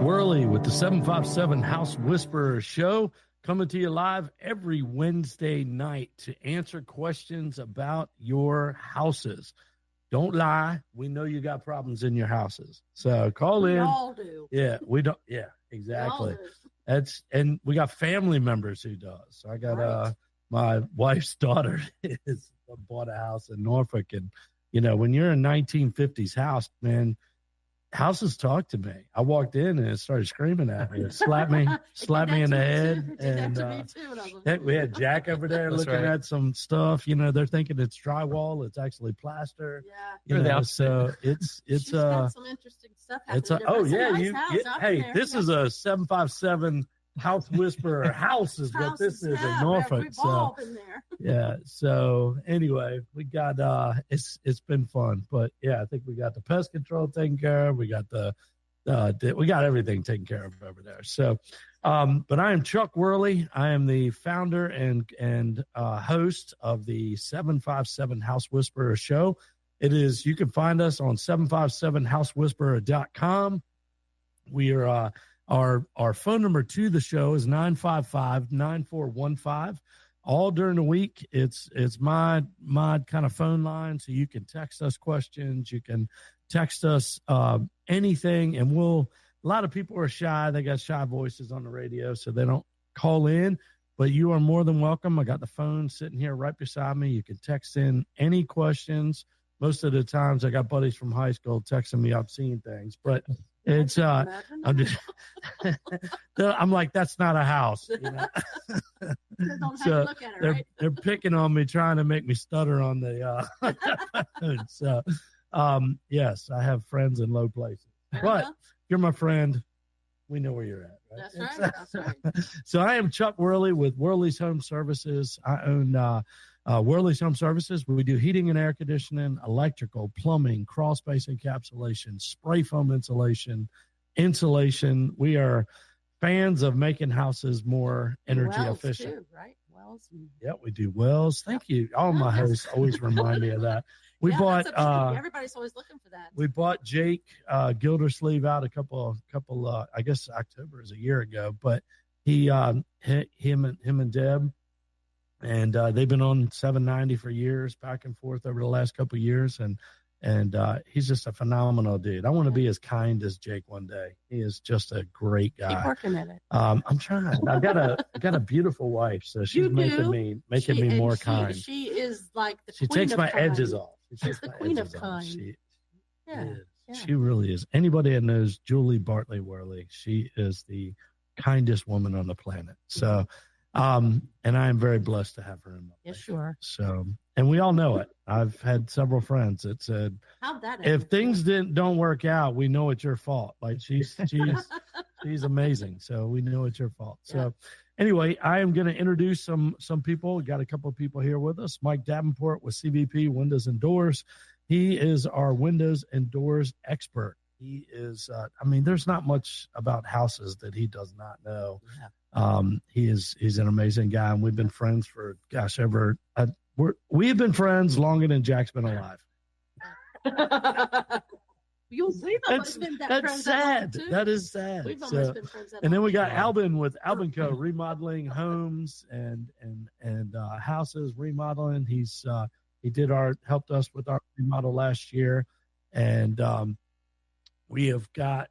Worley with the 757 House Whisperer Show, coming to you live every Wednesday night to answer questions about your houses. Don't lie. We know you got problems in your houses. So call in. We all do. Yeah, we don't. Yeah, exactly. And we got family members who does. So I got my wife's daughter is bought a house in Norfolk, and you know, when you're in 1950s house, man, houses talk to me. I walked in and it started screaming at me. It slapped me in the head. And we had Jack over there looking at some stuff. You know, they're thinking it's drywall. It's actually plaster. Yeah. You know, so it's She's got some interesting stuff happening. Hey, this is a 757 House Whisperer house is what this is in Norfolk. We've all been there. Yeah. So anyway, we got it's been fun, but yeah, I think we got the pest control taken care of. We got we got everything taken care of over there. So, but I am Chuck Worley. I am the founder and host of the 757 House Whisperer Show. You can find us on 757housewhisperer.com. We are our phone number to the show is 955-9415. All during the week, it's my kind of phone line, so you can text us questions, you can text us anything, and a lot of people are shy. They got shy voices on the radio, so they don't call in, but you are more than welcome. I got the phone sitting here right beside me. You can text in any questions. Most of the times I got buddies from high school texting me obscene things, but it's I'm like, that's not a house. You know? So they're picking on me, trying to make me stutter on the so yes, I have friends in low places. But if you're my friend, we know where you're at, right? That's right. So I am Chuck Worley with Worley's Home Services. I own Worley's Home Services. We do heating and air conditioning, electrical, plumbing, crawl space encapsulation, spray foam insulation. We are fans of making houses more energy efficient. Too, right? Wells. Yeah, we do wells. Thank you. All my hosts always remind me of that. We bought. Everybody's always looking for that. We bought Jake Gildersleeve out a couple. I guess October is a year ago, but him and Deb. And they've been on 790 for years, back and forth over the last couple of years, and he's just a phenomenal dude. I want to be as kind as Jake one day. He is just a great guy. Keep working at it. I'm trying. I got a beautiful wife, so she's making me more kind. She is like the she queen takes of my kind. edges off. She's the queen of kind. She is. She really is. Anybody that knows Julie Bartley Worley, she is the kindest woman on the planet. So. And I am very blessed to have her in my life. Yes, you are. So, and we all know it. I've had several friends that said, if things don't work out, we know it's your fault. Like she's amazing. So we know it's your fault. Yeah. So anyway, I am going to introduce some people. We got a couple of people here with us. Mike Davenport with CVP Windows and Doors. He is our windows and doors expert. He is, there's not much about houses that he does not know. Yeah. He's an amazing guy, and we've been friends for we've been friends longer than Jack's been alive. That's sad. That is sad. We've almost been friends. And then we got Albin with Albin Co. remodeling homes and houses, remodeling. He helped us with our remodel last year, and we have got.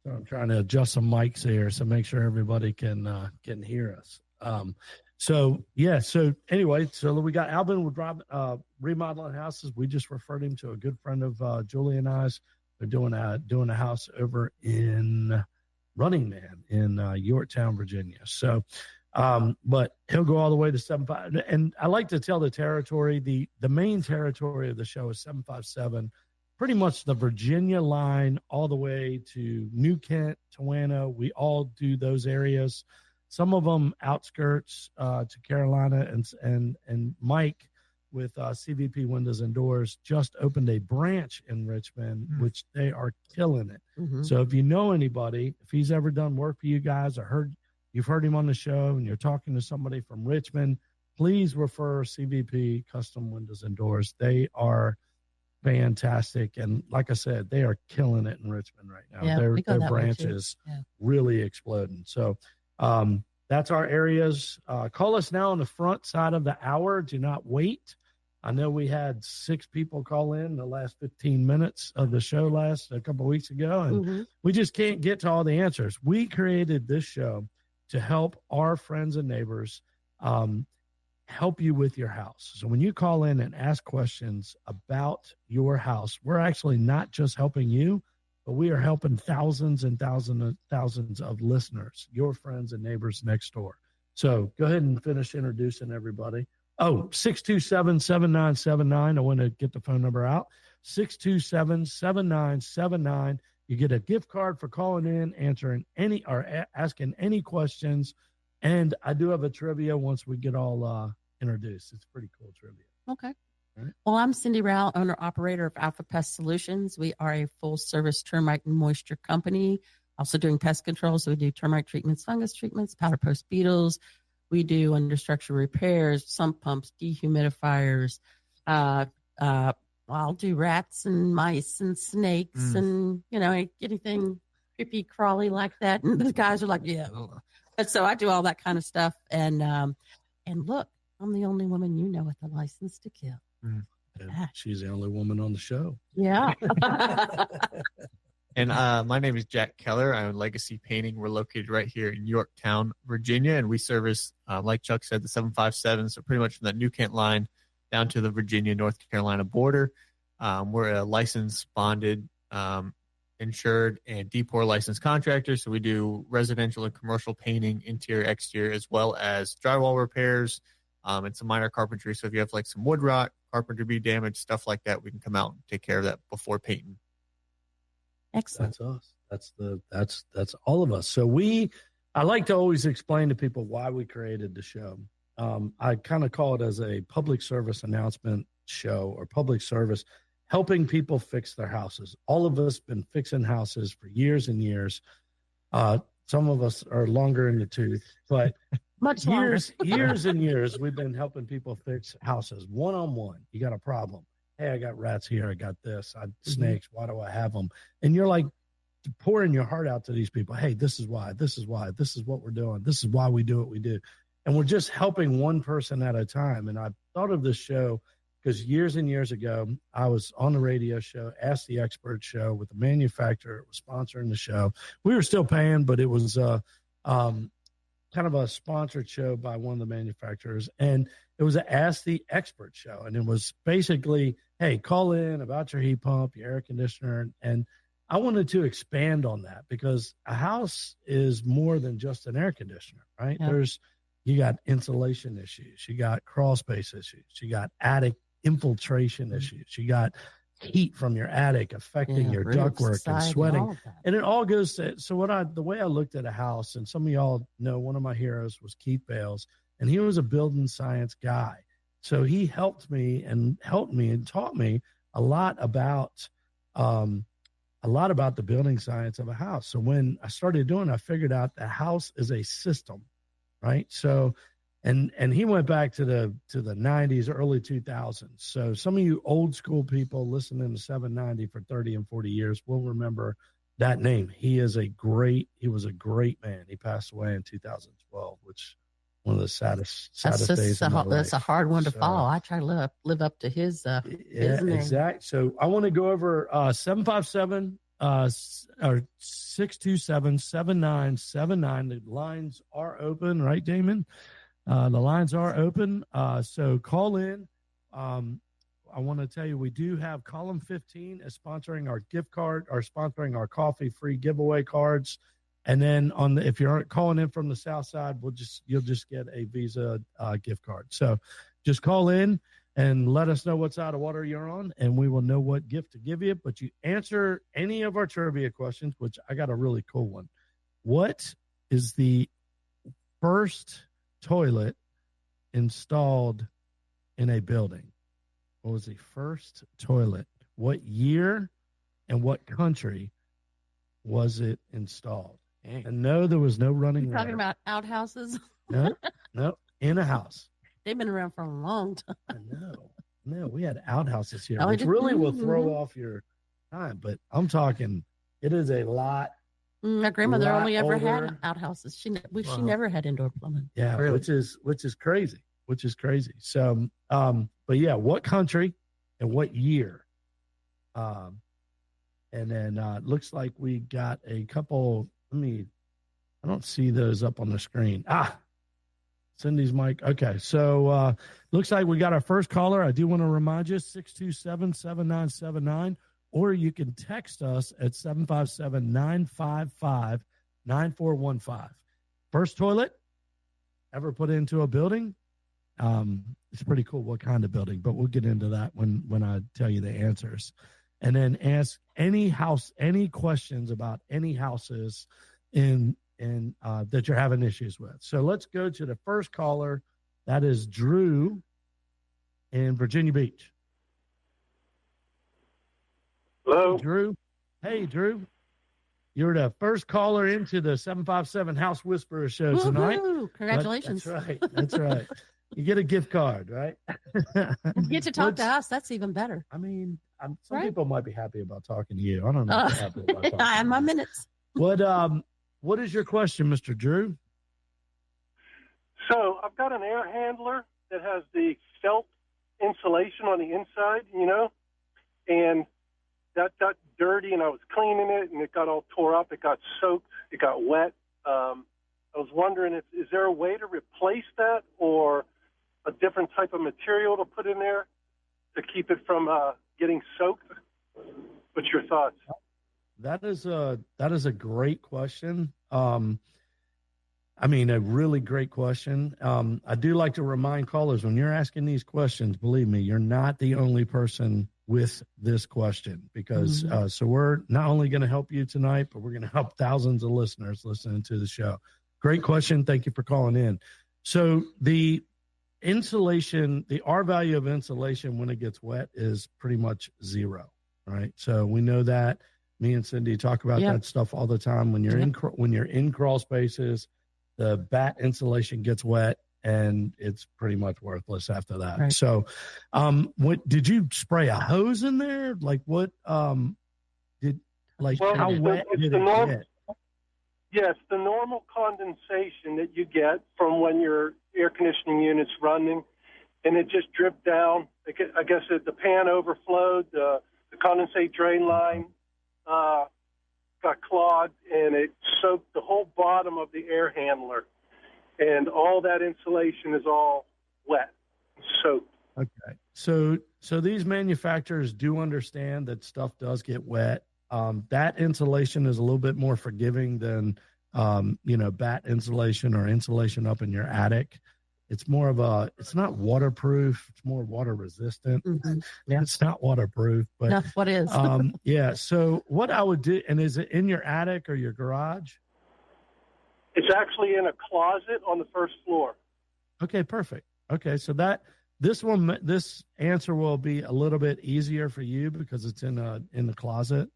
So I'm trying to adjust some mics here, so make sure everybody can hear us. So anyway, we got Albin with remodeling houses. We just referred him to a good friend of Julie and I's. They're doing a house over in Running Man in Yorktown, Virginia. So, but he'll go all the way to 75. And I like to tell the territory. The main territory of the show is 757. Pretty much the Virginia line all the way to New Kent, Tawana. We all do those areas. Some of them outskirts to Carolina, and Mike with CVP Windows and Doors just opened a branch in Richmond, which they are killing it. Mm-hmm. So if you know anybody, if he's ever done work for you guys or you've heard him on the show and you're talking to somebody from Richmond, please refer CVP Custom Windows and Doors. They are fantastic. And like I said, they are killing it in Richmond right now. Yeah, we go their that way, branch too. is Yeah. really exploding. So that's our areas. Call us now on the front side of the hour. Do not wait. I know we had 6 people call in the last 15 minutes of the show a couple of weeks ago, and we just can't get to all the answers. We created this show to help our friends and neighbors help you with your house. So when you call in and ask questions about your house, we're actually not just helping you, but we are helping thousands and thousands of listeners, your friends and neighbors next door. So go ahead and finish introducing everybody. 627-7979. I want to get the phone number out. 627-7979. You get a gift card for calling in, answering asking any questions. And I do have a trivia once we get all introduced. It's pretty cool trivia. Okay. Right. Well, I'm Cindy Rowell, owner-operator of Alpha Pest Solutions. We are a full-service termite and moisture company, also doing pest control. So we do termite treatments, fungus treatments, powder post beetles. We do understructure repairs, sump pumps, dehumidifiers. I'll do rats and mice and snakes and, anything creepy, crawly like that. And the guys are like, yeah. And so I do all that kind of stuff. And look, I'm the only woman you know with a license to kill. She's the only woman on the show. Yeah. And my name is Jack Keller. I own Legacy Painting. We're located right here in Yorktown, Virginia, and we service, like Chuck said, the 757, so pretty much from that New Kent line down to the Virginia-North Carolina border. We're a licensed, bonded, insured, and DPOR licensed contractor, so we do residential and commercial painting, interior, exterior, as well as drywall repairs and some minor carpentry. So if you have like some wood rot, carpentry be damaged, stuff like that, we can come out and take care of that before painting. Excellent. That's us. That's all of us. So I like to always explain to people why we created the show. I kind of call it as a public service announcement show or public service, helping people fix their houses. All of us been fixing houses for years and years. Some of us are longer in the tooth, but much longer. years and years, we've been helping people fix houses one-on-one. You got a problem. Hey, I got rats here. I got this. Snakes. Why do I have them? And you're like pouring your heart out to these people. Hey, this is why. This is why. This is what we're doing. This is why we do what we do. And we're just helping one person at a time. And I thought of this show because years and years ago, I was on the radio show, Ask the Expert show with the manufacturer. It was sponsoring the show. We were still paying, but it was kind of a sponsored show by one of the manufacturers. And it was an Ask the Expert show. And it was basically, hey, call in about your heat pump, your air conditioner. And I wanted to expand on that because a house is more than just an air conditioner, right? Yeah. You got insulation issues. You got crawl space issues. You got attic infiltration issues. You got heat from your attic affecting your ductwork and sweating. And it all goes to, the way I looked at a house, and some of y'all know one of my heroes was Keith Bales, and he was a building science guy. So he helped me and taught me a lot about the building science of a house. So when I started doing it, I figured out the house is a system, right? So, and he went back to the 90s, early 2000s. So some of you old school people listening to 790 for 30 and 40 years will remember that name. He was a great man. He passed away in 2012, which one of the saddest days of my life. That's a hard one to follow. I try to live up to his name. Exactly. So I want to go over 757 or 627-7979. The lines are open, right, Damon? The lines are open. So call in. I want to tell you, we do have column 15 is sponsoring our gift card or sponsoring our coffee free giveaway cards. And then if you're calling in from the South Side, you'll just get a Visa gift card. So just call in and let us know what side of water you're on, and we will know what gift to give you. But you answer any of our trivia questions, which I got a really cool one. What is the first toilet installed in a building? What was the first toilet? What year and what country was it installed? And no, there was no running water. Talking about outhouses? No, in a house. They've been around for a long time. I know. No, we had outhouses here, Oh, which really will mm-hmm. throw off your time. But I'm talking, it is a lot. My grandmother only ever older. had outhouses. She never had indoor plumbing. Yeah, Really? which is crazy. So, but yeah, what country and what year? And then looks like we got a couple. I don't see those up on the screen. Cindy's mic. Okay, so looks like we got our first caller. I do want to remind you, 627-7979, or you can text us at 757-955-9415. First toilet ever put into a building? It's pretty cool what kind of building, but we'll get into that when I tell you the answers. And then ask any questions about any houses in that you're having issues with. So let's go to the first caller. That is Drew in Virginia Beach. Hello. Hey, Drew. You're the first caller into the 757 House Whisperer show tonight. Woo-hoo! Congratulations. That's right. You get a gift card, right? You get to talk to us. That's even better. I mean, some people might be happy about talking to you. I don't know if they're happy about talking I have my you. minutes. What is your question, Mr. Drew? So I've got an air handler that has the felt insulation on the inside, and that got dirty, and I was cleaning it, and it got all tore up. It got soaked. It got wet. I was wondering, is there a way to replace that or a different type of material to put in there to keep it from getting soaked? What's your thoughts? That is a great question. A really great question. I do like to remind callers, when you're asking these questions, believe me, you're not the only person with this question, because so we're not only going to help you tonight, but we're going to help thousands of listeners listening to the show. Great question. Thank you for calling in. So the insulation, the R value of insulation when it gets wet is pretty much zero, right? So we know that. Me and Cindy talk about that stuff all the time. When you're in crawl spaces, the bat insulation gets wet and it's pretty much worthless after that. Right. So, what did you spray a hose in there? Like what? How wet did it get? Yes, the normal condensation that you get from when your air conditioning unit's running, and it just dripped down. I guess the pan overflowed, the condensate drain line got clogged, and it soaked the whole bottom of the air handler, and all that insulation is all wet, soaked. Okay, so these manufacturers do understand that stuff does get wet. That insulation is a little bit more forgiving than bat insulation or insulation up in your attic. It's more of it's not waterproof. It's more water resistant. Mm-hmm. Yeah. It's not waterproof, but no, what is? Yeah. So what I would do, and is it in your attic or your garage? It's actually in a closet on the first floor. Okay, perfect. Okay. So this answer will be a little bit easier for you because it's in the closet.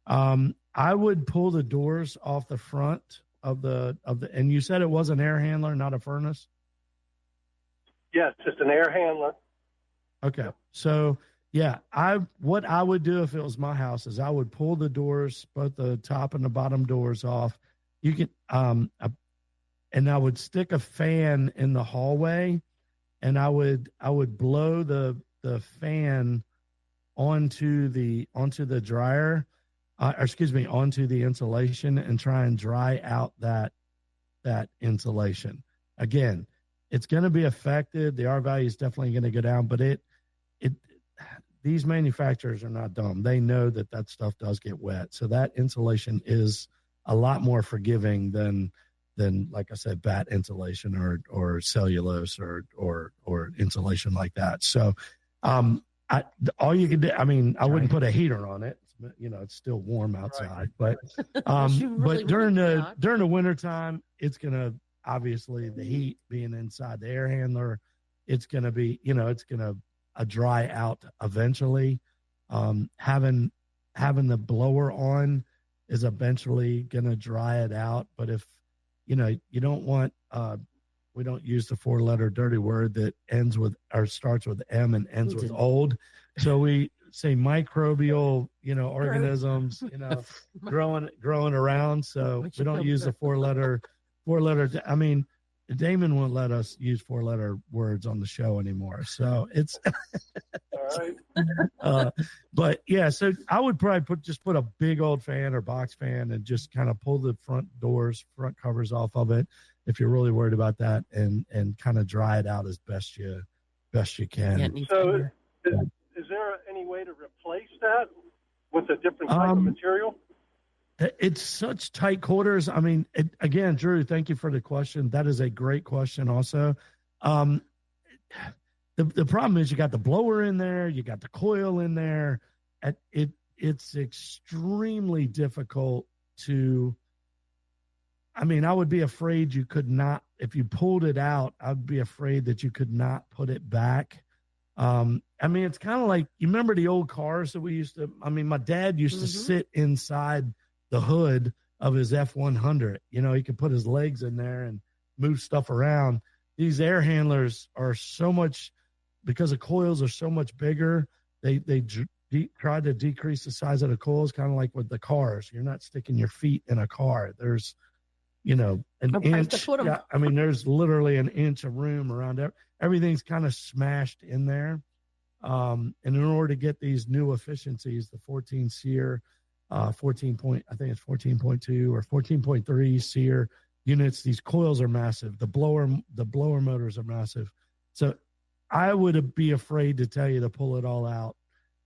I would pull the doors off the front of the, and you said it was an air handler, not a furnace? Yes, just an air handler. Okay. So yeah, what I would do if it was my house is I would pull the doors, both the top and the bottom doors off. You can, and I would stick a fan in the hallway, and I would blow the fan onto the dryer, onto the insulation, and try and dry out that insulation. Again, it's going to be affected. The R value is definitely going to go down, but these manufacturers are not dumb. They know that stuff does get wet. So that insulation is a lot more forgiving than like I said, bat insulation or cellulose or insulation like that. So, all you can do, I wouldn't put a heater on it. It's still warm outside, right. But during the wintertime, it's going to, obviously the heat being inside the air handler, it's going to be, it's going to dry out eventually. Having the blower on is eventually going to dry it out. But if, you don't want, We don't use the 4-letter dirty word that ends with or starts with M and ends with old. So we say microbial, organisms, growing around. So we don't use the 4-letter. I mean, Damon won't let us use 4-letter words on the show anymore. So it's all right. But yeah, so I would probably put a big old fan or box fan and just kind of pull the front covers off of it if you're really worried about that, and kind of dry it out as best you can. Yeah, so is there any way to replace that with a different type of material? It's such tight quarters. I mean, again, Drew, thank you for the question. That is a great question also. The problem is you got the blower in there, you got the coil in there. It's extremely difficult to, I mean, I would be afraid you could not, if you pulled it out, I'd be afraid that you could not put it back. I mean, it's kind of like, you remember the old cars that we used to, I mean, my dad used to sit inside the hood of his F-100. He could put his legs in there and move stuff around. These air handlers are so much, because the coils are so much bigger, they try to decrease the size of the coils, kind of like with the cars. You're not sticking your feet in a car. There's, an inch. Yeah, I mean, there's literally an inch of room around it. Everything's kind of smashed in there. And in order to get these new efficiencies, the 14 SEER, 14.2 or 14.3 SEER units, these coils are massive. The blower motors are massive. So I would be afraid to tell you to pull it all out.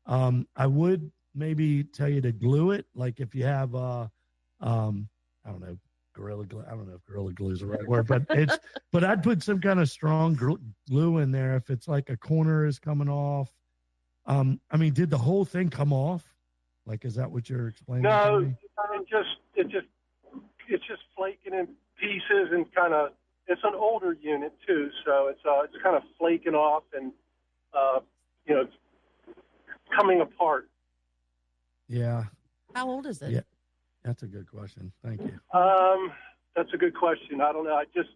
I would maybe tell you to glue it. Like if you have, I don't know, Gorilla Glue. I don't know if Gorilla Glue is the right word, but I'd put some kind of strong glue in there. If it's like a corner is coming off. I mean, did the whole thing come off? Like, is that what you're explaining? No, it's just flaking in pieces and kind of, it's an older unit too. So it's kind of flaking off and, coming apart. Yeah. How old is it? Yeah. That's a good question. Thank you. That's a good question. I don't know. I just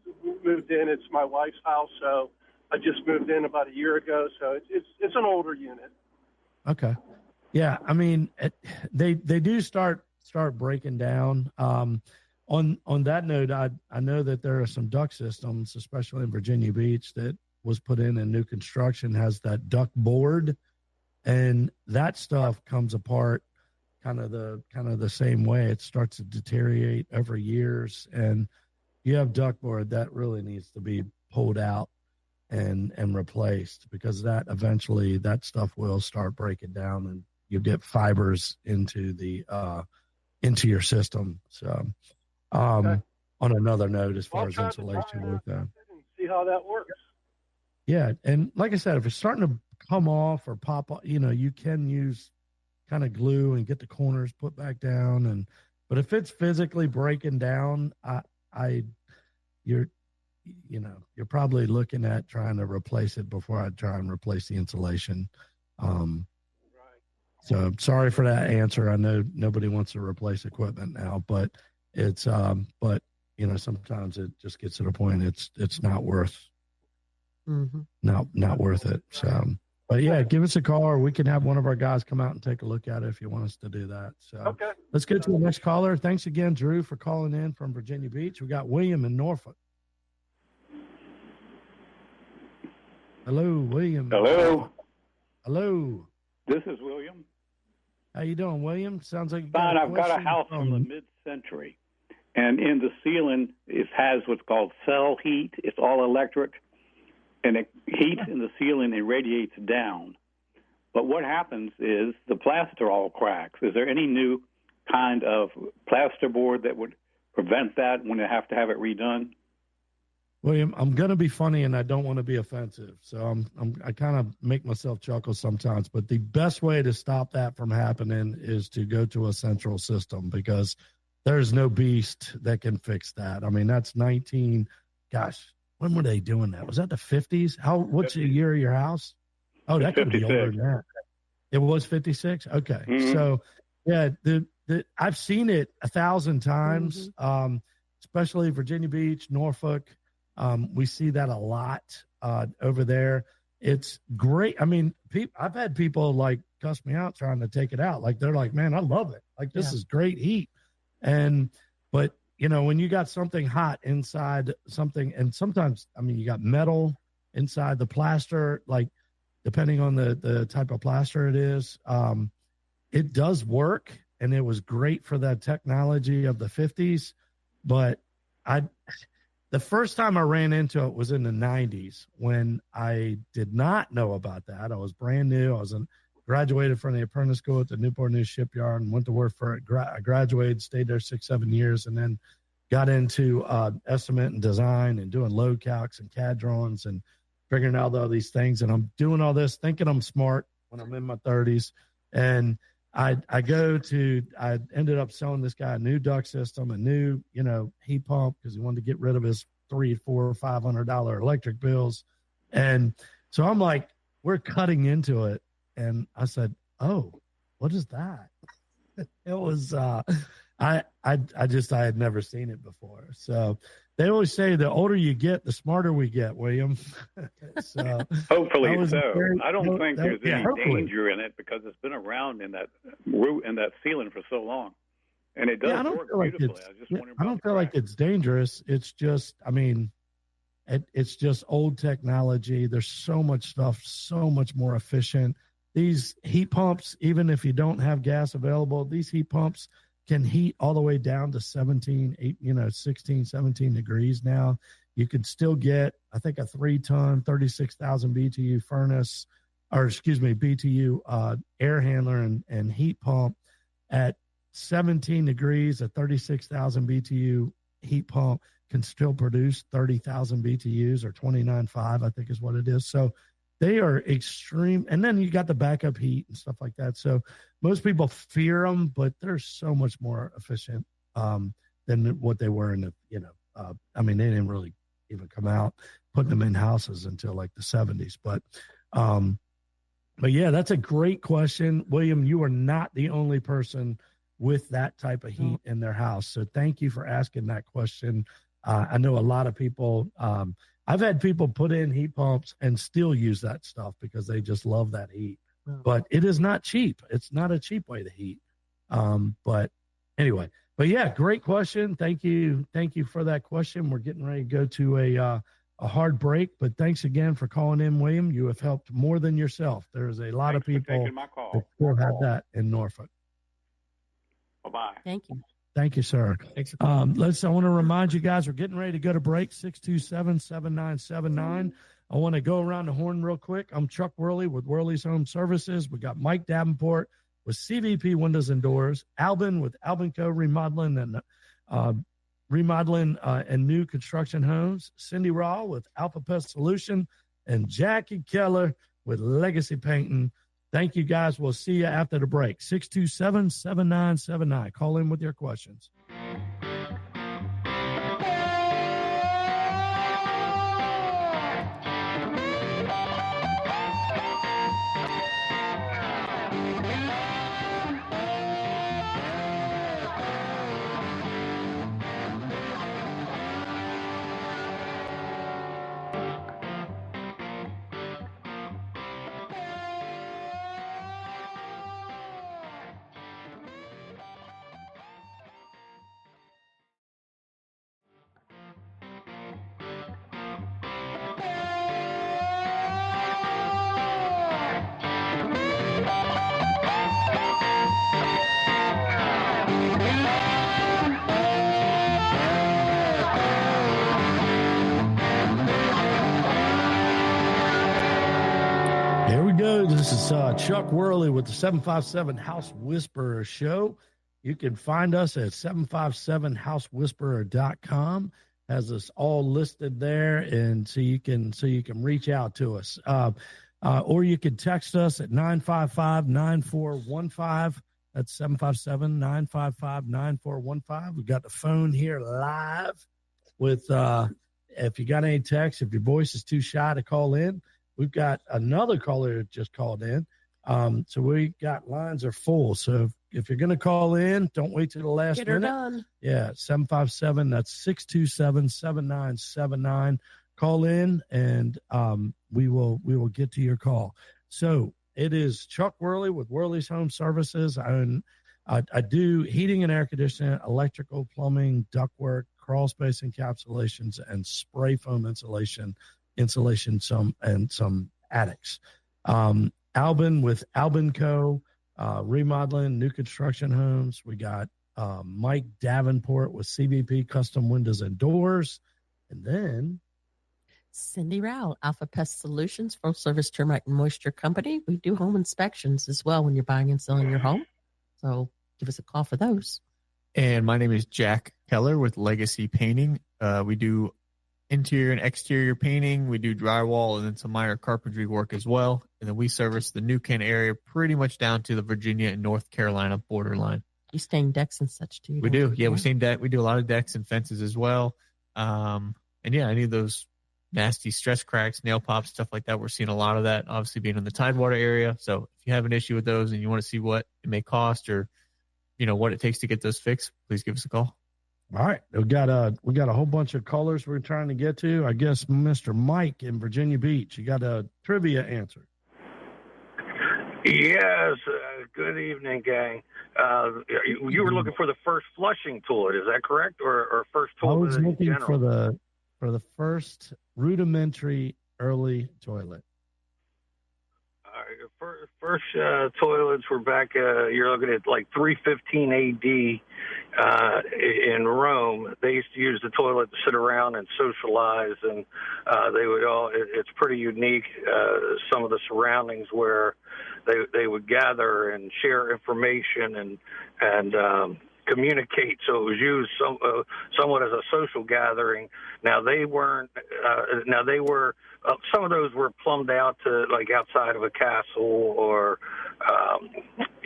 moved in. It's my wife's house, so I just moved in about a year ago. So it's an older unit. Okay. Yeah. I mean, they do start breaking down. On that note, I know that there are some duct systems, especially in Virginia Beach, that was put in new construction, has that duct board, and that stuff comes apart kind of the same way. It starts to deteriorate over years, and you have ductboard that really needs to be pulled out and replaced, because that eventually that stuff will start breaking down and you get fibers into your system. So on another note, as far as insulation with that, see how that works. Yeah, and like I said, if it's starting to come off or pop up, you can use kind of glue and get the corners put back down. But if it's physically breaking down, you're probably looking at trying to replace it before I try and replace the insulation. So I'm sorry for that answer. I know nobody wants to replace equipment now, but it's sometimes it just gets to the point it's not worth not worth it. So. But yeah, give us a call, or we can have one of our guys come out and take a look at it if you want us to do that. So okay. Let's get to the next caller. Thanks again, Drew, for calling in from Virginia Beach. We got William in Norfolk. Hello, William. Hello. This is William. How you doing, William? Sounds like Fine. I've got a house from the mid-century, and in the ceiling it has what's called cell heat. It's all electric. And it heats in the ceiling and radiates down. But what happens is the plaster all cracks. Is there any new kind of plaster board that would prevent that when they have to have it redone? William, I'm going to be funny and I don't want to be offensive. So I kind of make myself chuckle sometimes. But the best way to stop that from happening is to go to a central system, because there's no beast that can fix that. I mean, that's when were they doing that? Was that the 50s? What's the year of your house? Oh, that could be older than that. It was 56? Okay. Mm-hmm. So, yeah, I've seen it 1,000 times, especially Virginia Beach, Norfolk. We see that a lot over there. It's great. I mean, I've had people like cuss me out trying to take it out. Like they're like, man, I love it. Like this is great heat. But you know, when you got something hot inside something, and sometimes, I mean, you got metal inside the plaster, like depending on the type of plaster it is, it does work. And it was great for that technology of the 50s. But the first time I ran into it was in the 90s when I did not know about that. I was brand new. I graduated from the apprentice school at the Newport News Shipyard and went to work for it. I graduated, stayed there 6-7 years, and then got into estimate and design and doing load calcs and CAD drawings and figuring out all these things. And I'm doing all this thinking I'm smart when I'm in my 30s. And I ended up selling this guy a new duct system, a new, heat pump, because he wanted to get rid of his $300, $400, $500 electric bills. And so I'm like, we're cutting into it. And I said, oh, what is that? It was, I had never seen it before. So they always say the older you get, the smarter we get, William. So hopefully so. I don't think there's any danger in it because it's been around in that ceiling for so long. And it does work beautifully. I don't feel like it's dangerous. It's just, I mean, it's just old technology. There's so much stuff, so much more efficient. These heat pumps, even if you don't have gas available, these heat pumps can heat all the way down to 16, 17 degrees now. You could still get, I think, a 3-ton, 36,000 BTU furnace, BTU air handler and heat pump at 17 degrees. A 36,000 BTU heat pump can still produce 30,000 BTUs, or 29.5, I think is what it is. So they are extreme. And then you got the backup heat and stuff like that. So most people fear them, but they're so much more efficient than what they were in the, they didn't really even come out putting them in houses until like the 70s. But yeah, that's a great question. William, you are not the only person with that type of heat in their house. So thank you for asking that question. I know a lot of people, I've had people put in heat pumps and still use that stuff because they just love that heat. But it is not cheap. It's not a cheap way to heat. But anyway, yeah, great question. Thank you for that question. We're getting ready to go to a hard break, but thanks again for calling in, William. You have helped more than yourself. There's a lot of people that still have that in Norfolk. Bye-bye. Thank you. Thank you, sir. Thanks. I want to remind you guys, we're getting ready to go to break, 627-7979. I want to go around the horn real quick. I'm Chuck Worley with Worley's Home Services. We got Mike Davenport with CVP Windows and Doors, Albin with Albin Co. Remodeling and new construction homes, Cindy Raw with Alpha Pest Solutions, and Jackie Keller with Legacy Painting. Thank you, guys. We'll see you after the break. 627-7979. Call in with your questions. This is Chuck Worley with the 757 House Whisperer Show. You can find us at 757housewhisperer.com. Has us all listed there, and so you can reach out to us. Or you can text us at 955-9415. That's 757-955-9415. We've got the phone here live with if you got any text, if your voice is too shy to call in. We've got another caller that just called in, So we got lines are full. So if you're going to call in, don't wait till the last Get her minute. done. Yeah, 757, that's 627-7979. Call in and we will get to your call. So it is Chuck Worley with Worley's Home Services. I do heating and air conditioning, electrical, plumbing, ductwork, crawl space encapsulations, and spray foam insulation, some attics. Albin with Albin Co., remodeling, new construction homes. We got Mike Davenport with CBP Custom Windows and Doors. And then Cindy Rowell, Alpha Pest Solutions, full service termite and moisture company. We do home inspections as well when you're buying and selling your home. So give us a call for those. And my name is Jack Keller with Legacy Painting. We do interior and exterior painting. We do drywall and then some minor carpentry work as well. And then we service the New Kent area pretty much down to the Virginia and North Carolina borderline. You stain decks and such too. We do. Yeah, we stain deck. We do a lot of decks and fences as well. And yeah, any of those nasty stress cracks, nail pops, stuff like that. We're seeing a lot of that, obviously being in the Tidewater area. So if you have an issue with those and you want to see what it may cost or, what it takes to get those fixed, please give us a call. All right. We got a whole bunch of callers we're trying to get to. I guess Mr. Mike in Virginia Beach, you got a trivia answer. Yes. Good evening, gang. You were looking for the first flushing toilet, is that correct? Or first toilet I was in looking general? for the first rudimentary early toilet. First toilets were back, you're looking at like 315 AD in Rome. They used to use the toilet to sit around and socialize, and they would it's pretty unique, some of the surroundings where they would gather and share information and communicate. So it was used somewhat as a social gathering. Now they weren't. Some of those were plumbed out to like outside of a castle, or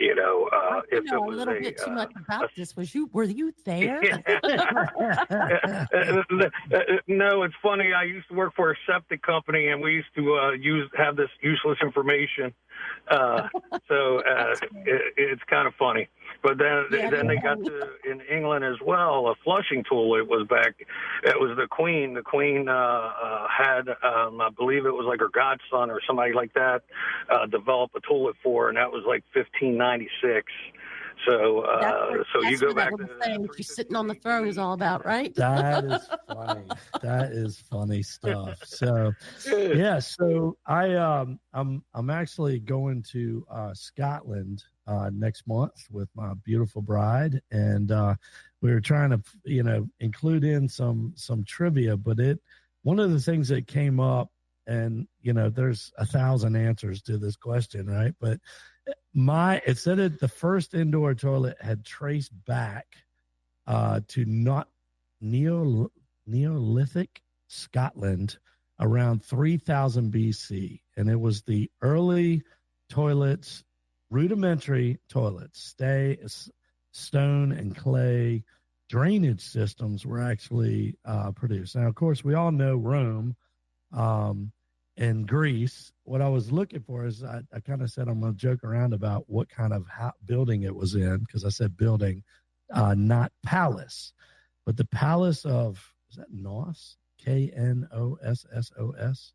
if it was a little bit too much about this. Were you there? No, it's funny. I used to work for a septic company, and we used to have this useless information. So it's kind of funny. But then they got to in England as well. A flushing toilet was back. It was the Queen. The Queen had, I believe it was like her godson or somebody like that, develop a toilet for her, and that was like 1596. So you go back to you're sitting on the throne is all about, right? That is funny. That is funny stuff. So yeah, so I'm actually going to Scotland next month with my beautiful bride, and we were trying to include in some trivia, but one of the things that came up, and there's 1,000 answers to this question, right? But it said that the first indoor toilet had traced back to not Neolithic Scotland around 3000 BC, and it was the early toilets, rudimentary toilets, stone and clay drainage systems were actually produced. Now, of course, we all know Rome and Greece. What I was looking for is I kind of said I'm going to joke around about what kind of building it was in, because I said building, not palace, but the palace of, is that Knossos? Knossos?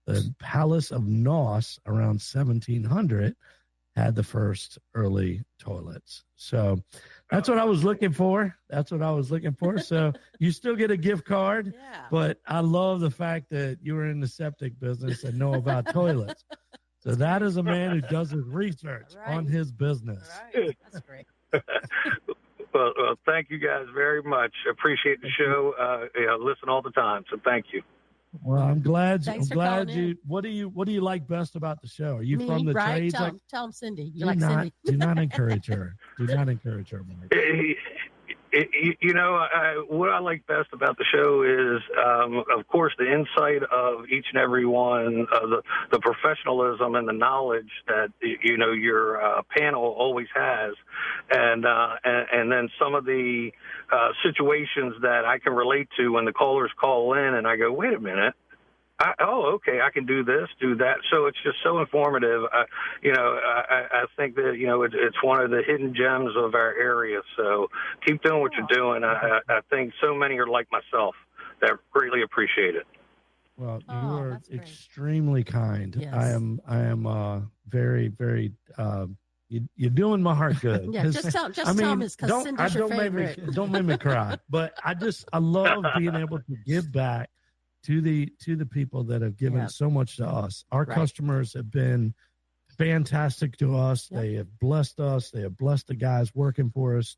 The Palace of Knossos around 1700 had the first early toilets. So that's what I was looking for. So you still get a gift card, but I love the fact that you were in the septic business and know about toilets. So that is a man who does his research on his business. Right. That's great. Well, thank you guys very much. Appreciate the show. Listen all the time. So thank you. Well, I'm glad you. What do you like best about the show? Are you Me, from the right? trades? Tell him Cindy. You like Cindy? Do not encourage her. Do not encourage her, Mike. What I like best about the show is, of course, the insight of each and every one, the professionalism and the knowledge that your panel always has, and then some of the situations that I can relate to when the callers call in, and I go, wait a minute, Okay, I can do this, do that. So it's just so informative. I think that, it's one of the hidden gems of our area. So keep doing what you're doing. I think so many are like myself that greatly appreciate it. Well, you are extremely kind. Yes. I am very, very, you're doing my heart good. Yeah, just tell him because Cindy's your favorite. Don't make me cry. But I love being able to give back to the people that have given so much to us. Our customers have been fantastic to us. Yep. They have blessed us. They have blessed the guys working for us.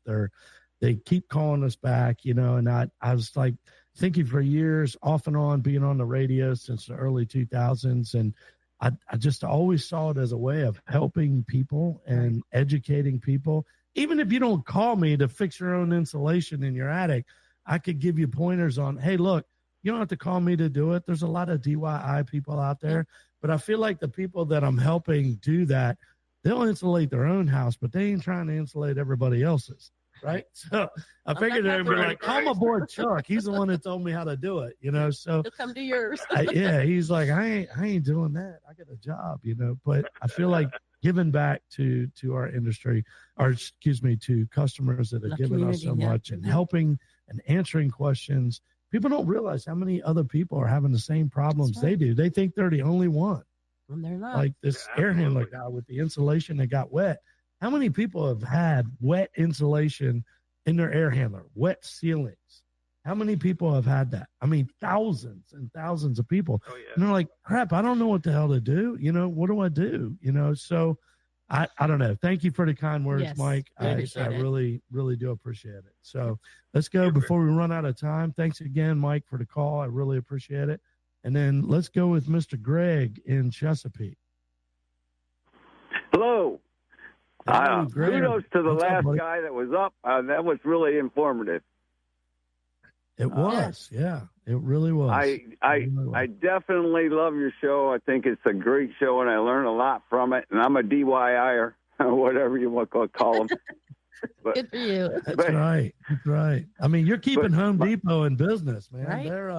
They keep calling us back, and I was like thinking for years off and on being on the radio since the early 2000s. And I just always saw it as a way of helping people and educating people. Even if you don't call me to fix your own insulation in your attic, I could give you pointers on, hey, look, you don't have to call me to do it. There's a lot of DIY people out there, but I feel like the people that I'm helping do that, they'll insulate their own house, but they ain't trying to insulate everybody else's, right? So I figured they'd be like, call my boy Chuck. He's the one that told me how to do it, So he'll come to yours. He's like, I ain't doing that. I got a job, But I feel like giving back to our industry, to customers that have given us so much and helping and answering questions. People don't realize how many other people are having the same problems they do. They think they're the only one. And they're not. Like this air handler guy with the insulation that got wet. How many people have had wet insulation in their air handler, wet ceilings? How many people have had that? I mean, thousands and thousands of people. Oh, yeah. And they're like, crap, I don't know what the hell to do. What do I do? So I don't know. Thank you for the kind words, Mike. I really, really do appreciate it. So let's go before we run out of time. Thanks again, Mike, for the call. I really appreciate it. And then let's go with Mr. Greg in Chesapeake. Hello. Greg. Kudos to the What's last up, guy that was up. That was really informative. It was. Yeah, it really was. I definitely love your show. I think it's a great show, and I learn a lot from it. And I'm a DIYer, or whatever you want to call them. But, good for you. That's right. That's right. I mean, you're keeping Home Depot in business, man. Right? They're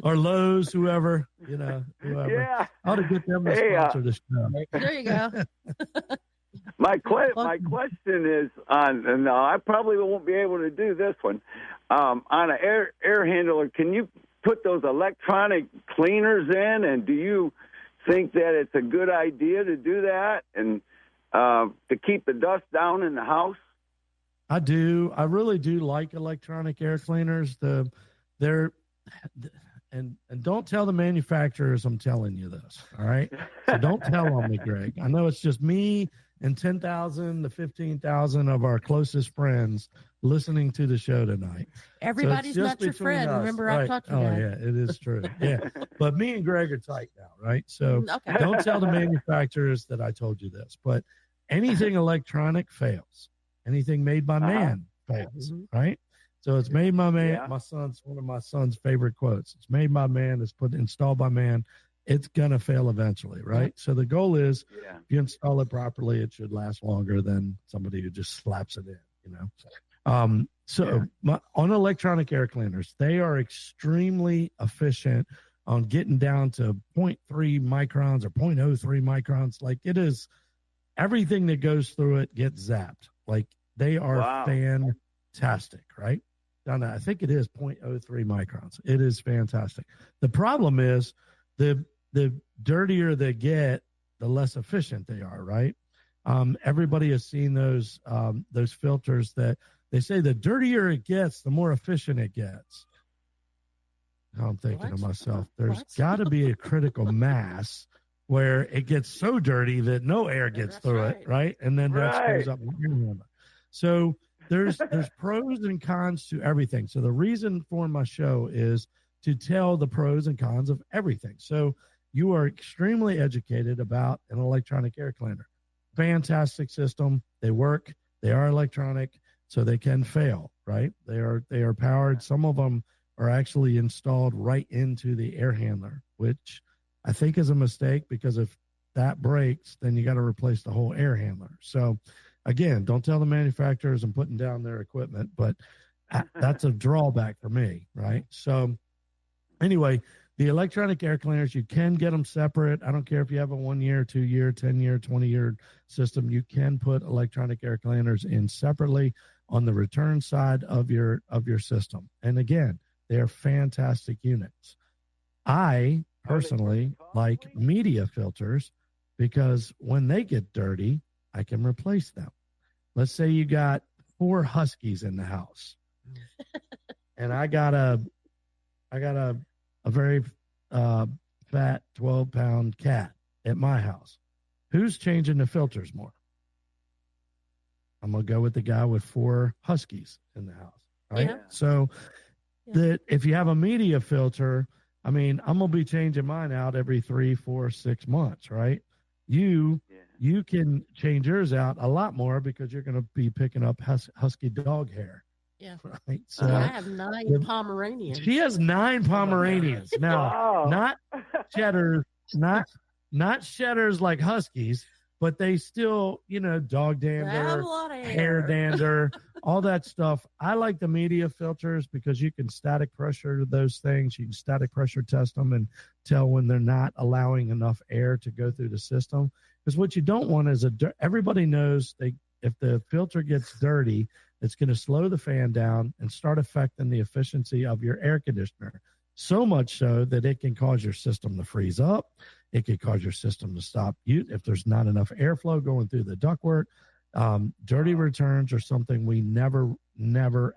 or Lowe's, whoever. Whoever. Yeah. I ought to get them to sponsor the show. There you go. My question is on, and I probably won't be able to do this one, on an air handler. Can you put those electronic cleaners in, and do you think that it's a good idea to do that and to keep the dust down in the house? I do. I really do like electronic air cleaners. And don't tell the manufacturers I'm telling you this, all right? So don't tell on me, Greg. I know it's just me and 10,000 to 15,000 of our closest friends listening to the show tonight. Everybody's not your friend. Us. Remember, right. I taught you that. Oh, yeah, it is true. Yeah. But me and Greg are tight now, right? So don't tell the manufacturers that I told you this. But anything electronic fails. Anything made by man fails, right? So it's made by man. Yeah. One of my son's favorite quotes. It's made by man. It's installed by man. It's going to fail eventually, right? So the goal is if you install it properly, it should last longer than somebody who just slaps it in, on electronic air cleaners, they are extremely efficient on getting down to 0.3 microns or 0.03 microns. Like it is, everything that goes through it gets zapped. Like they are fantastic, right? Down to, I think it is 0.03 microns. It is fantastic. The problem is the dirtier they get, the less efficient they are, right? Everybody has seen those filters that they say the dirtier it gets, the more efficient it gets. I'm thinking to myself, there's got to be a critical mass where it gets so dirty that no air gets through it, right? And then that screws up. So there's pros and cons to everything. So the reason for my show is to tell the pros and cons of everything. So you are extremely educated about an electronic air cleaner. Fantastic system. They work. They are electronic, so they can fail, right? They are powered. Some of them are actually installed right into the air handler, which I think is a mistake because if that breaks, then you got to replace the whole air handler. So again, don't tell the manufacturers I'm putting down their equipment, but that's a drawback for me, right? So anyway, the electronic air cleaners, you can get them separate. I don't care if you have a 1 year, 2 year, 10 year, 20 year system. You can put electronic air cleaners in separately on the return side of your system. And again, they're fantastic units. I personally like media filters because when they get dirty, I can replace them. Let's say you got 4 huskies in the house, and I got a very fat 12-pound cat at my house. Who's changing the filters more? I'm going to go with the guy with 4 huskies in the house. Right? Yeah. So that if you have a media filter, I mean, I'm going to be changing mine out every 3, 4, 6 months, right? You can change yours out a lot more because you're going to be picking up husky dog hair. Yeah. Right. So I have 9 Pomeranians. She has 9 Pomeranians. Now, not Cheddars, not Cheddars like huskies, but they still, dog dander, hair dander, all that stuff. I like the media filters because you can static pressure those things. You can static pressure test them and tell when they're not allowing enough air to go through the system. Because what you don't want is everybody knows if the filter gets dirty, it's going to slow the fan down and start affecting the efficiency of your air conditioner. So much so that it can cause your system to freeze up. It could cause your system to stop if there's not enough airflow going through the ductwork. Dirty returns are something we never,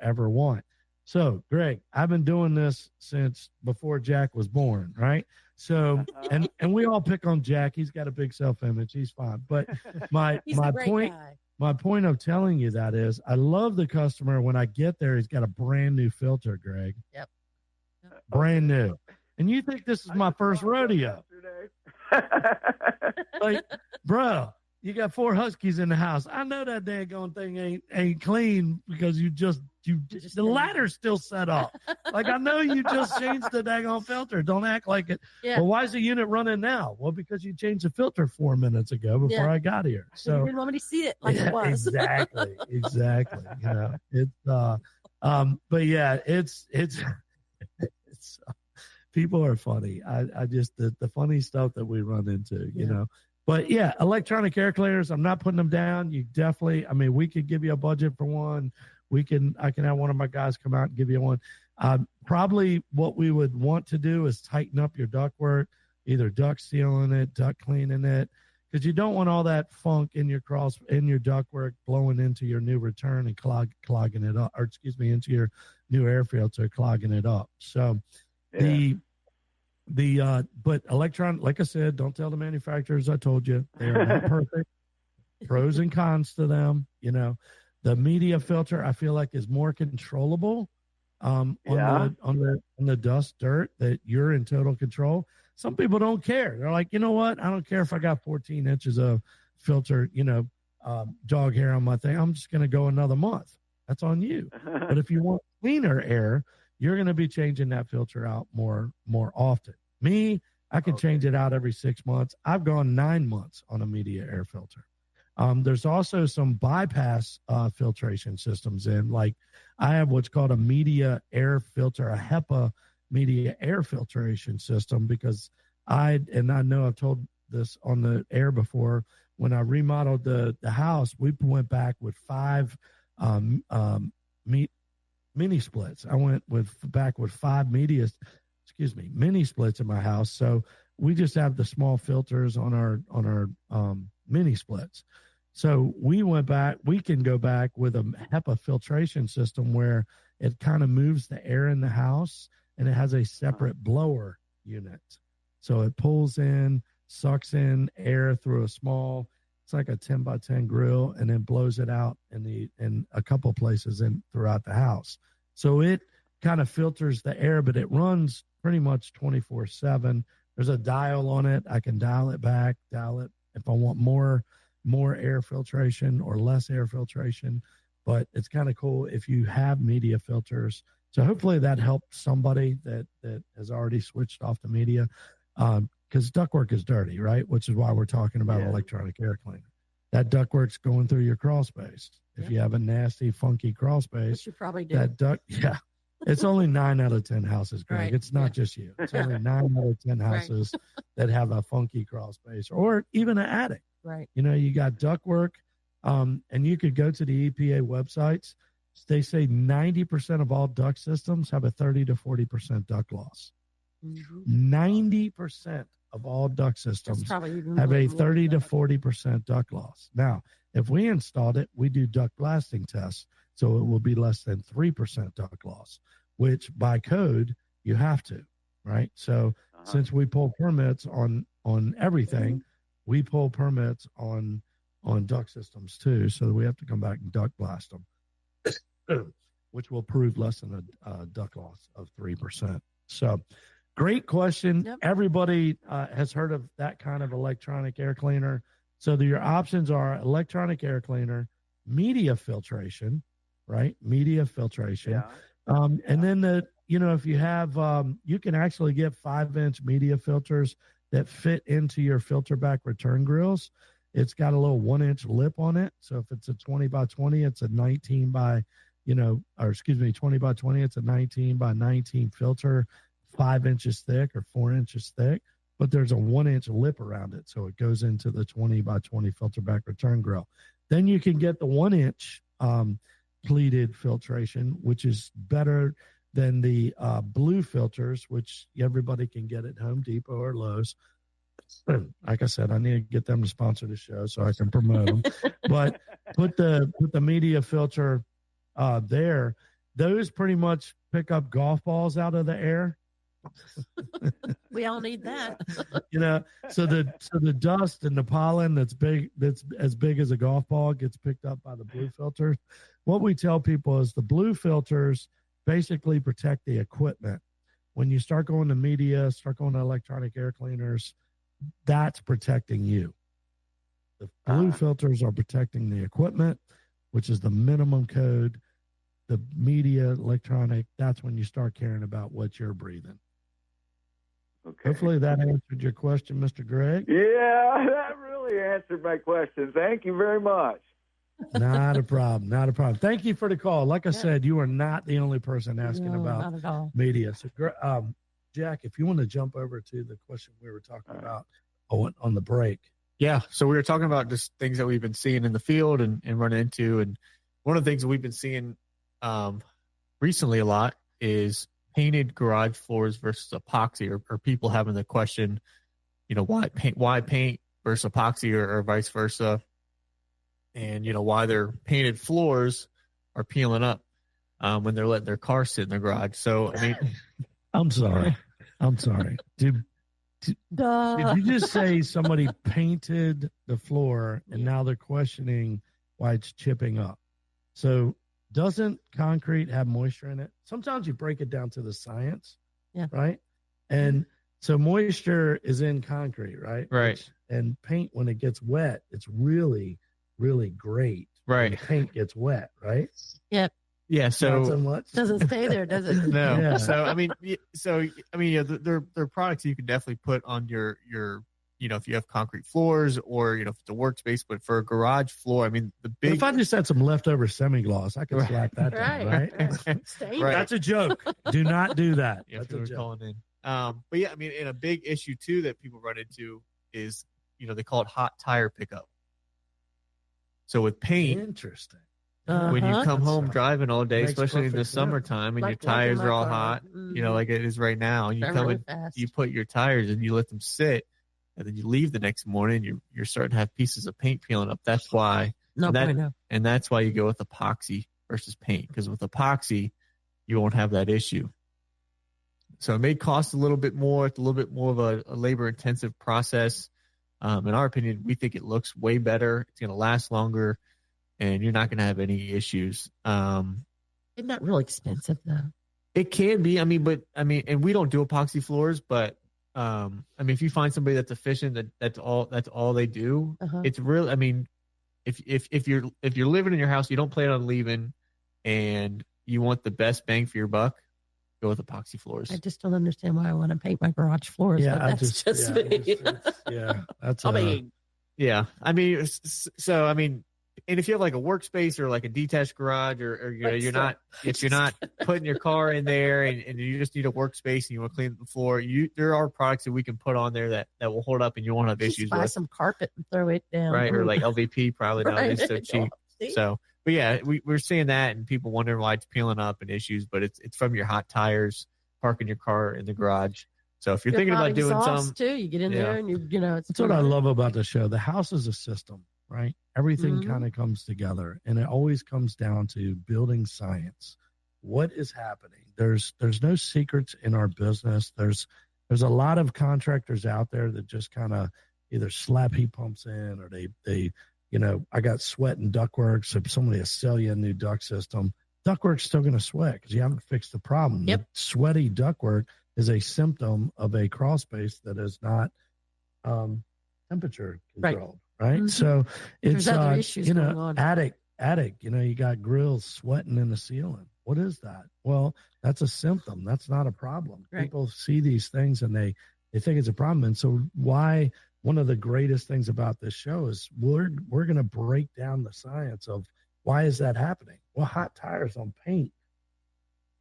ever want. So, Greg, I've been doing this since before Jack was born, right? So, and we all pick on Jack. He's got a big self-image. He's fine. But my point of telling you that is I love the customer when I get there, he's got a brand new filter, Greg. Yep. Brand new. And you think this is my first rodeo. Like, bro, you got 4 huskies in the house. I know that daggone thing ain't clean because the ladder's still set up. Like, I know you just changed the daggone filter. Don't act like it. Yeah. Well, why is the unit running now? Well, because you changed the filter 4 minutes ago before I got here. So you didn't want me to see it like it was. Exactly. It's but yeah, it's people are funny. I just the funny stuff that we run into, you know. But yeah, electronic air cleaners, I'm not putting them down. You definitely, I mean, we could give you a budget for one. I can have one of my guys come out and give you one. Probably what we would want to do is tighten up your ductwork, either duct sealing it, duct cleaning it, because you don't want all that funk in your ductwork blowing into your new return and clogging it up, into your new air filter, clogging it up. So but electron, like I said, don't tell the manufacturers I told you. They are not perfect. Pros and cons to them. You know, the media filter I feel like is more controllable on the dust, dirt, that you're in total control. Some people don't care. They're like, you know what? I don't care if I got 14 inches of filter, dog hair on my thing. I'm just going to go another month. That's on you. But if you want cleaner air, you're going to be changing that filter out more often. Me, I can change it out every 6 months. I've gone 9 months on a media air filter. There's also some bypass filtration systems in. Like I have what's called a media air filter, a HEPA media air filtration system, because I know I've told this on the air before. When I remodeled the house, we went back with 5 mini splits. I went back with 5 mini splits in my house. So we just have the small filters on our mini splits. So we can go back with a HEPA filtration system where it kind of moves the air in the house, and it has a separate blower unit. So it pulls in, sucks in air through it's like a 10 by 10 grill, and then blows it out in a couple places throughout the house. So it kind of filters the air, but it runs pretty much 24/7. There's a dial on it. I can dial it back, dial it if I want more air filtration or less air filtration. But it's kind of cool if you have media filters. So hopefully that helped somebody that has already switched off the media, because ductwork is dirty, right? Which is why we're talking about electronic air cleaner. That ductwork's going through your crawl space. If you have a nasty, funky crawl space, which you probably do. It's only 9 out of 10 houses, Greg. Right. It's not just you. It's only 9 out of 10 houses that have a funky crawl space or even an attic. Right. You got ductwork, and you could go to the EPA websites. They say 90% of all duct systems have a 30 to 40% duct loss. 90% of all duct systems have a 30 to 40% duct loss. Now, if we installed it, we do duct blasting tests, so it will be less than 3% duct loss, which by code you have to, right? So since we pull permits on everything, we pull permits on duct systems too, so we have to come back and duct blast them, which will prove less than a duct loss of 3%. So great question. Yep. Everybody has heard of that kind of electronic air cleaner. So your options are electronic air cleaner, media filtration, right? Media filtration. Yeah. And then if you have, you can actually get 5-inch media filters that fit into your filter back return grills. It's got a little 1-inch lip on it. So if it's a 20 by 20, it's a 19 by, 20 by 20, it's a 19 by 19 filter, 5 inches thick or 4 inches thick, but there's a 1-inch lip around it. So it goes into the 20 by 20 filter back return grill. Then you can get the 1-inch pleated filtration, which is better than the blue filters, which everybody can get at Home Depot or Lowe's. Like I said, I need to get them to sponsor the show so I can promote them. But put the media filter there. Those pretty much pick up golf balls out of the air. We all need that. So the dust and the pollen that's as big as a golf ball gets picked up by the blue filters. What we tell people is the blue filters basically protect the equipment. When you start going to media, start going to electronic air cleaners, that's protecting you. The blue filters are protecting the equipment, which is the minimum code. The media, electronic, that's when you start caring about what you're breathing. Okay. Hopefully that answered your question, Mr. Greg. Yeah, that really answered my question. Thank you very much. Not a problem. Not a problem. Thank you for the call. Like I said, you are not the only person asking about media. So, Jack, if you want to jump over to the question we were talking about on the break. Yeah. So we were talking about just things that we've been seeing in the field and running into. And one of the things that we've been seeing recently a lot is painted garage floors versus epoxy, or people having the question, why paint versus epoxy or vice versa. And, why their painted floors are peeling up when they're letting their car sit in their garage. So, I mean, I'm sorry. Did you just say somebody painted the floor and now they're questioning why it's chipping up? So doesn't concrete have moisture in it? Sometimes you break it down to the science, right? And so moisture is in concrete, right? Right. And paint, when it gets wet, it's really, really great. Right. When the paint gets wet, right? Yep. Yeah. So not so much. Doesn't stay there, does it? No. Yeah. So they're products you can definitely put on your if you have concrete floors or if it's a workspace, but for a garage floor, I mean But if I just had some leftover semi-gloss, I could slap that down, right? Right. That's a joke. Do not do that. If That's a joke. calling in. But yeah, I mean, and a big issue too that people run into is they call it hot tire pickup. So with paint, Interesting. when you come home driving all day, Makes especially in the perfect sense. summertime, and your Like tires in my are all car. hot, like it is right now, and you Drive come really in, fast. you put your tires and you let them sit, and then you leave the next morning, you're starting to have pieces of paint peeling up. That's why, and that's why you go with epoxy versus paint, because with epoxy, you won't have that issue. So it may cost a little bit more. It's a little bit more of a labor-intensive process. In our opinion, we think it looks way better. It's going to last longer, and you're not going to have any issues. Isn't that real expensive, though? It can be. And we don't do epoxy floors, but if you find somebody that's efficient, that's all they do. It's really. I mean, if you're living in your house, you don't plan on leaving, and you want the best bang for your buck, go with epoxy floors. I just don't understand why I want to paint my garage floors. Yeah, but that's just me. That's. I mean, if you have like a workspace or like a detached garage, or you know, you're not putting your car in there and you just need a workspace and you want to clean the floor, there are products that we can put on there that will hold up and you won't have issues buy with. some carpet and throw it down. Right. Or like LVP probably nowadays so cheap. So, but yeah, we're seeing that and people wondering why it's peeling up and issues, but it's from your hot tires, parking your car in the garage. So if you're thinking about doing some too, you get in there and you know, that's what I love about the show. The house is a system, right? Everything kind of comes together, and it always comes down to building science. What is happening? There's no secrets in our business. There's a lot of contractors out there that just kind of either slap heat pumps in, or they you know, I got sweat and ductwork, so somebody will sell you a new duct system. Ductwork's still going to sweat because you haven't fixed the problem. Yep. The sweaty ductwork is a symptom of a crawl space that is not temperature controlled, right? Mm-hmm. So it's other issues you know, going on. attic, you know, you got grills sweating in the ceiling. What is that? Well, that's a symptom. That's not a problem. Right. People see these things and they think it's a problem. And so why one of the greatest things about this show is we're going to break down the science of why is that happening? Well, hot tires on paint.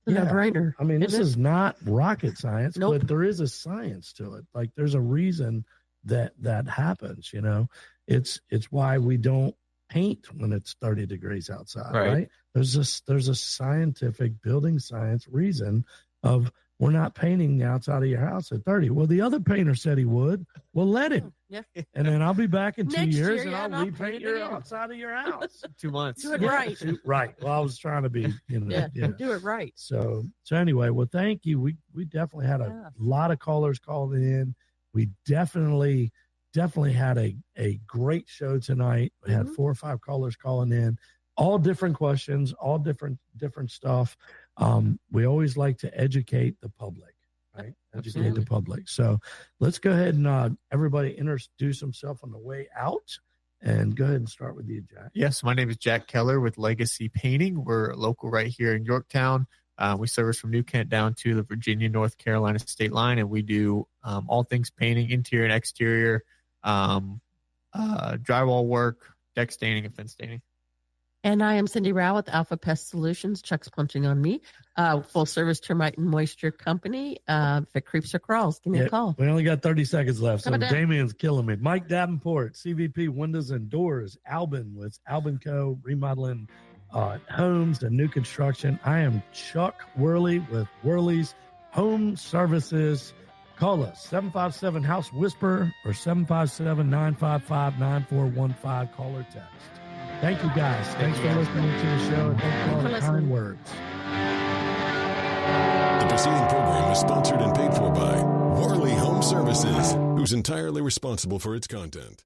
No-brainer. I mean, this is not rocket science, Nope. but there is a science to it. Like there's a reason that happens, you know. It's why we don't paint when it's 30 degrees outside, right? There's a scientific building science reason of we're not painting the outside of your house at 30. Well, the other painter said he would. Well, let him. Yeah. And then I'll be back in 2 years and and I'll repaint your outside of your house. 2 months. Do it right. Right. Well, I was trying to be, you know. Do it right. So anyway, well, thank you. We definitely had a lot of callers calling in. We definitely had a great show tonight. We had 4 or 5 callers calling in, all different questions, all different stuff. We always like to educate the public, right? Educate the public. So let's go ahead and everybody introduce himself on the way out, and go ahead and start with you, Jack. Yes, my name is Jack Keller with Legacy Painting. We're local right here in Yorktown. We service from New Kent down to the Virginia, North Carolina state line, and we do all things painting, interior and exterior, drywall work, deck staining, and fence staining. And I am Cindy Rao with Alpha Pest Solutions. Chuck's punching on me. Full service termite and moisture company. If it creeps or crawls, give me a call. We only got 30 seconds left, so Damien's killing me. Mike Davenport, CVP Windows and Doors. Albin with Albin Co. Remodeling homes and new construction. I am Chuck Worley with Worley's Home Services. Call us, 757-HOUSE-WHISPER or 757-955-9415. Call or text. Thank you, guys. Thanks for listening to the show, and thank you for all the kind words. The preceding program was sponsored and paid for by Worley Home Services, who's entirely responsible for its content.